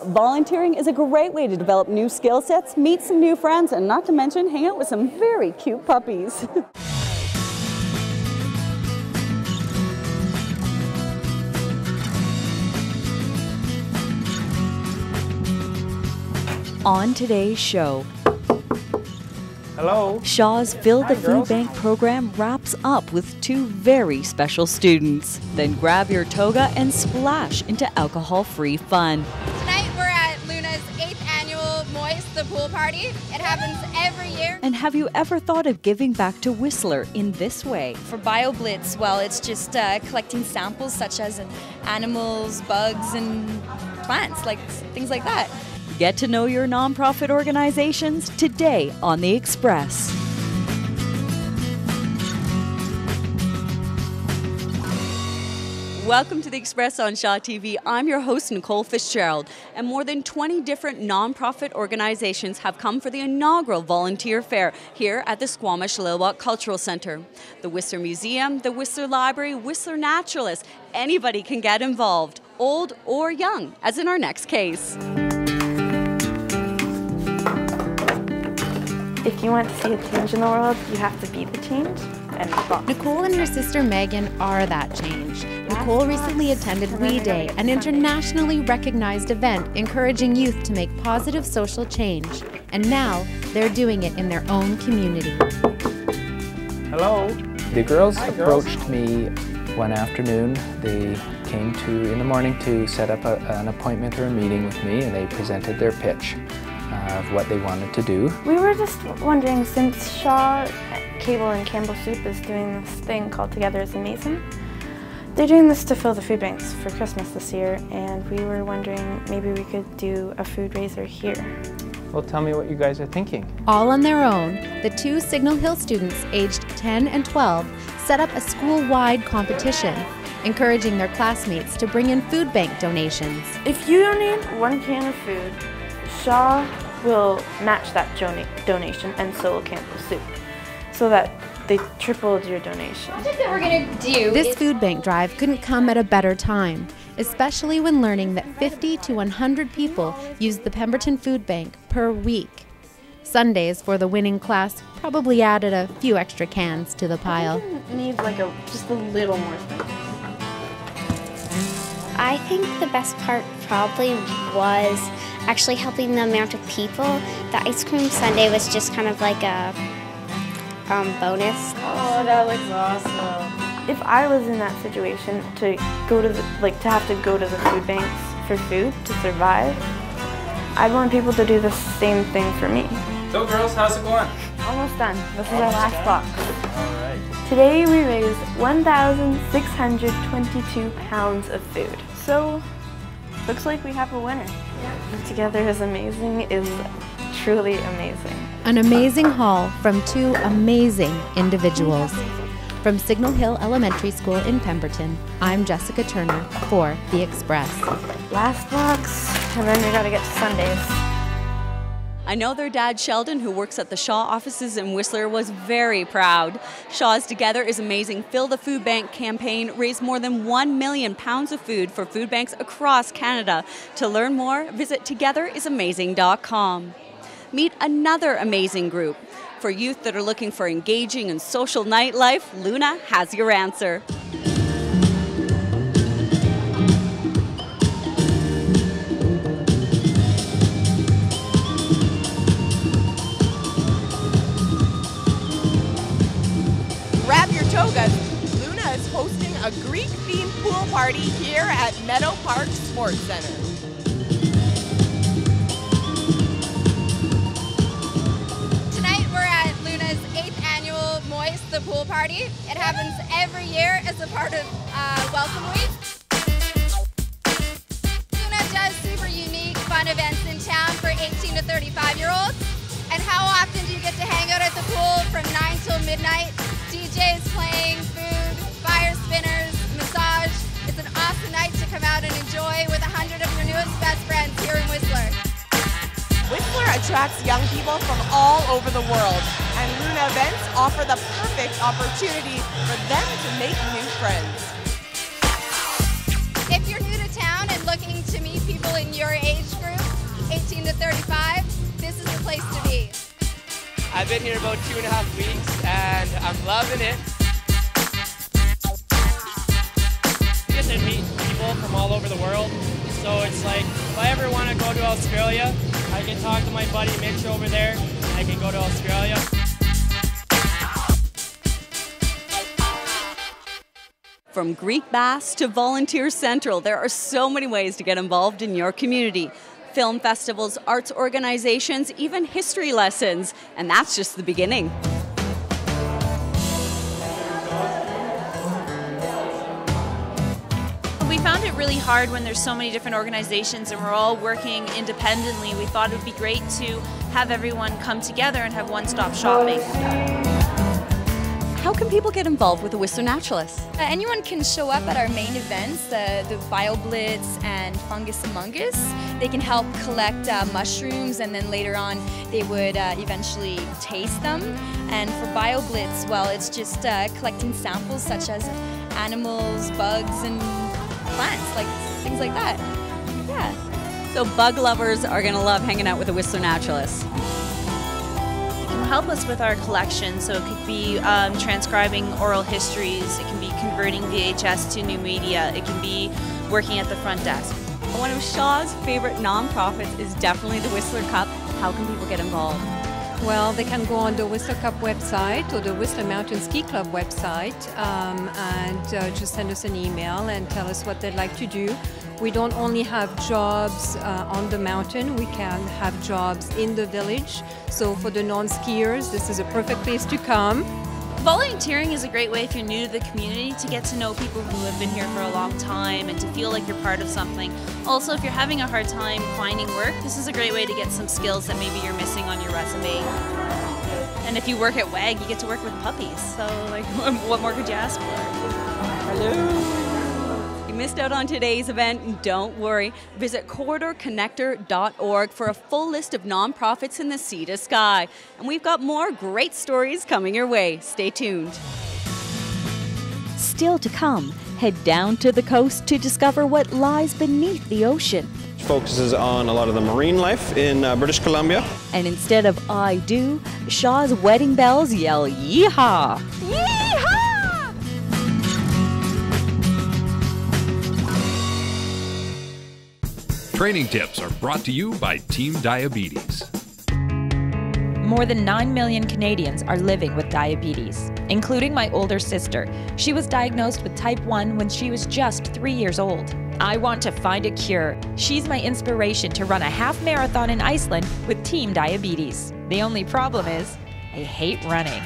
Volunteering is a great way to develop new skill sets, meet some new friends, and not to mention hang out with some very cute puppies. On today's show, hello. Shaw's Fill the Food Bank program wraps up with two very special students. Then grab your toga and splash into alcohol-free fun. Tonight we're at Luna's 8th annual Moist, the pool party. It happens every year. And have you ever thought of giving back to Whistler in this way? For BioBlitz, well, it's just collecting samples such as animals, bugs, and plants, like things like that. Get to know your nonprofit organizations today on The Express. Welcome to The Express on Shaw TV. I'm your host, Nicole Fitzgerald, and more than 20 different nonprofit organizations have come for the inaugural volunteer fair here at the Squamish-Lilwat Cultural Center. The Whistler Museum, the Whistler Library, Whistler Naturalists, anybody can get involved, old or young, as in our next case. If you want to see a change in the world, you have to be the change. And Nicole and her sister Megan are that change. Nicole recently attended We Day, an internationally recognized event encouraging youth to make positive social change. And now they're doing it in their own community. Hello. The girls approached me one afternoon. They came in the morning to set up an appointment or a meeting with me, and they presented their pitch of what they wanted to do. we were just wondering, since Shaw, Cable, and Campbell Soup is doing this thing called Together is Amazing, they're doing this to fill the food banks for Christmas this year, and we were wondering maybe we could do a food raiser here. Well, tell me what you guys are thinking. All on their own, the two Signal Hill students aged 10 and 12 set up a school-wide competition, encouraging their classmates to bring in food bank donations. If you donate 1 can of food, Shaw will match that donation, and so will Campbell Soup, so that they tripled your donation. The project that we're going to do This food bank drive couldn't come at a better time, especially when learning that 50 to 100 people use the Pemberton Food Bank per week. Sundays for the winning class probably added a few extra cans to the pile. Need like just a little more space. I think the best part probably was actually helping the amount of people. The ice cream sundae was just kind of like a bonus. Oh, that looks awesome. If I was in that situation to go to to have to go to the food banks for food to survive, I'd want people to do the same thing for me. So girls, how's it going? Almost done. This is our last box. All right. Today we raised 1,622 pounds of food. So, looks like we have a winner. Together is Amazing is truly amazing. An amazing haul from two amazing individuals. From Signal Hill Elementary School in Pemberton, I'm Jessica Turner for The Express. Last box, and then we gotta get to Sundays. I know their dad, Sheldon, who works at the Shaw offices in Whistler, was very proud. Shaw's Together is Amazing Fill the Food Bank campaign raised more than 1 million pounds of food for food banks across Canada. To learn more, visit togetherisamazing.com. Meet another amazing group. For youth that are looking for engaging and social nightlife, Luna has your answer. Grab your togas. Luna is hosting a Greek-themed pool party here at Meadow Park Sports Center. Tonight we're at Luna's 8th annual Moist, the pool party. It happens every year as a part of Welcome Week. Luna does super unique, fun events in town for 18 to 35-year-olds. And how often do you get to hang out at the pool from 9 till midnight? DJs playing, food, fire spinners, massage. It's an awesome night to come out and enjoy with 100 of your newest best friends here in Whistler. Whistler attracts young people from all over the world, and Luna events offer the perfect opportunity for them to make new friends. If you're new to town and looking to meet people in your age group, I've been here about 2.5 weeks and I'm loving it. You get to meet people from all over the world. So it's like, if I ever want to go to Australia, I can talk to my buddy Mitch over there. I can go to Australia. From Greek Baths to Volunteer Central, there are so many ways to get involved in your community. Film festivals, arts organizations, even history lessons. And that's just the beginning. We found it really hard when there's so many different organizations and we're all working independently. We thought it would be great to have everyone come together and have one-stop shopping. How can people get involved with the Whistler Naturalists? Anyone can show up at our main events, the BioBlitz and Fungus Among Us. They can help collect mushrooms, and then later on they would eventually taste them. And for BioBlitz, well, it's just collecting samples such as animals, bugs, and plants, like things like that. Yeah. So bug lovers are going to love hanging out with the Whistler Naturalists. Help us with our collection, so it could be transcribing oral histories, it can be converting VHS to new media, it can be working at the front desk. One of Shaw's favorite nonprofits is definitely the Whistler Cup. How can people get involved? Well, they can go on the Whistler Cup website or the Whistler Mountain Ski Club website and just send us an email and tell us what they'd like to do. We don't only have jobs on the mountain, we can have jobs in the village. So for the non-skiers, this is a perfect place to come. Volunteering is a great way if you're new to the community to get to know people who have been here for a long time and to feel like you're part of something. Also, if you're having a hard time finding work, this is a great way to get some skills that maybe you're missing on your resume. And if you work at WAG, you get to work with puppies. So, like, what more could you ask for? Hello. You missed out on today's event? Don't worry. Visit corridorconnector.org for a full list of nonprofits in the sea to sky. And we've got more great stories coming your way. Stay tuned. Still to come, head down to the coast to discover what lies beneath the ocean. Focuses on a lot of the marine life in British Columbia. And instead of I do, Shaw's wedding bells yell yeehaw! Yeehaw! Training tips are brought to you by Team Diabetes. More than 9 million Canadians are living with diabetes, including my older sister. She was diagnosed with type 1 when she was just 3 years old. I want to find a cure. She's my inspiration to run a half marathon in Iceland with Team Diabetes. The only problem is, I hate running.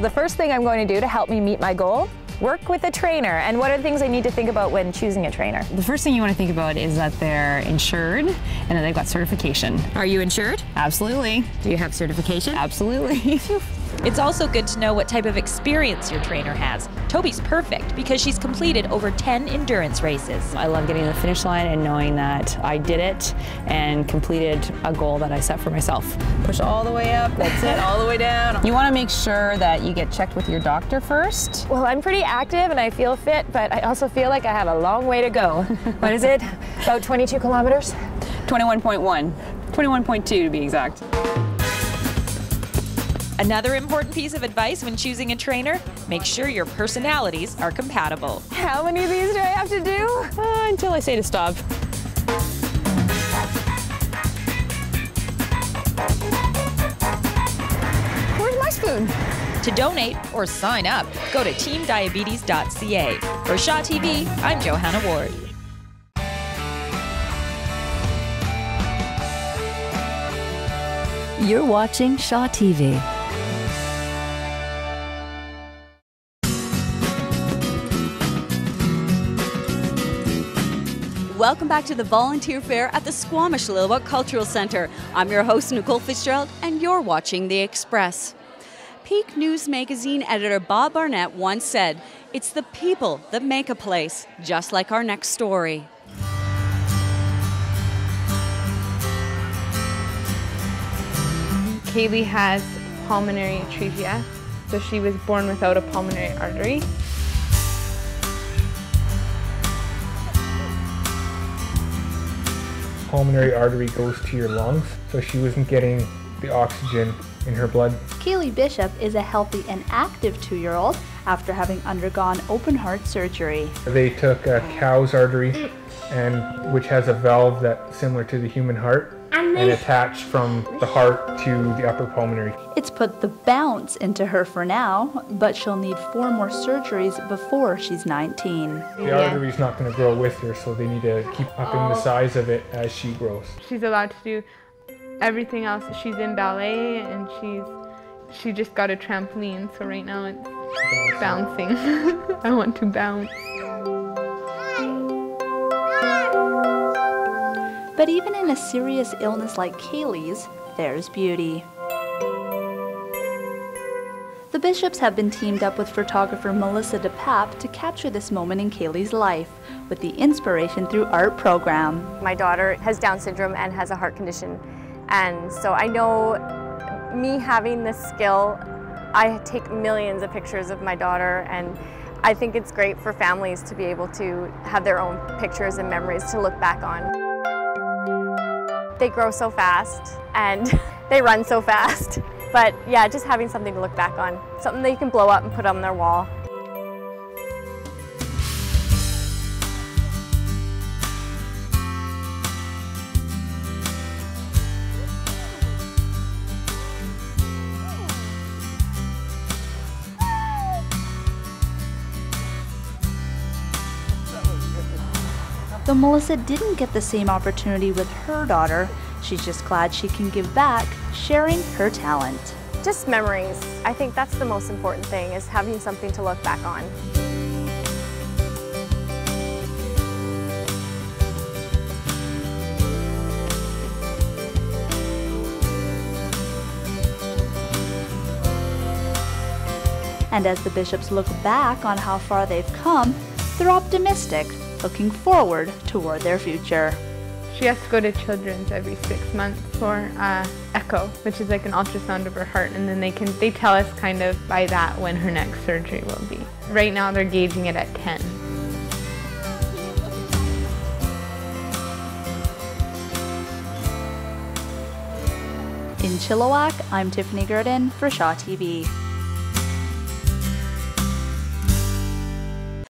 The first thing I'm going to do to help me meet my goal, work with a trainer. And what are the things I need to think about when choosing a trainer? The first thing you want to think about is that they're insured and that they've got certification. Are you insured? Absolutely. Do you have certification? Absolutely. It's also good to know what type of experience your trainer has. Toby's perfect because she's completed over 10 endurance races. I love getting to the finish line and knowing that I did it and completed a goal that I set for myself. Push all the way up, that's it, all the way down. You want to make sure that you get checked with your doctor first. Well, I'm pretty active and I feel fit, but I also feel like I have a long way to go. What is it? About 22 kilometers? 21.1. 21.2 to be exact. Another important piece of advice when choosing a trainer, make sure your personalities are compatible. How many of these do I have to do? Until I say to stop. Where's my spoon? To donate or sign up, go to teamdiabetes.ca. For Shaw TV, I'm Johanna Ward. You're watching Shaw TV. Welcome back to the Volunteer Fair at the Squamish-Lil'wat Cultural Centre. I'm your host, Nicole Fitzgerald, and you're watching The Express. Peak News Magazine editor Bob Barnett once said, "It's the people that make a place," just like our next story. Kaylee has pulmonary atresia, so she was born without a pulmonary artery. pulmonary artery goes to your lungs, so she wasn't getting the oxygen in her blood. Kaylee Bishop is a healthy and active 2-year-old after having undergone open heart surgery. They took a cow's artery, which has a valve that's similar to the human heart, and attached from the heart to the upper pulmonary. It's put the bounce into her for now, but she'll need 4 more surgeries before she's 19. The artery's not going to grow with her, so they need to keep upping the size of it as she grows. She's allowed to do everything else. She's in ballet and she just got a trampoline, so right now it's bouncing. I want to bounce. But even in a serious illness like Kaylee's, there's beauty. The Bishops have been teamed up with photographer Melissa DePape to capture this moment in Kaylee's life with the Inspiration Through Art program. My daughter has Down syndrome and has a heart condition, and so I know me having this skill, I take millions of pictures of my daughter, and I think it's great for families to be able to have their own pictures and memories to look back on. They grow so fast and they run so fast. But yeah, just having something to look back on, something they can blow up and put on their wall. Though Melissa didn't get the same opportunity with her daughter, she's just glad she can give back, sharing her talent. Just memories. I think that's the most important thing, is having something to look back on. And as the Bishops look back on how far they've come, they're optimistic, looking forward toward their future. She has to go to Children's every 6 months for echo, which is like an ultrasound of her heart, and then they tell us kind of by that when her next surgery will be. Right now they're gauging it at 10. In Chilliwack, I'm Tiffany Gurdon for Shaw TV.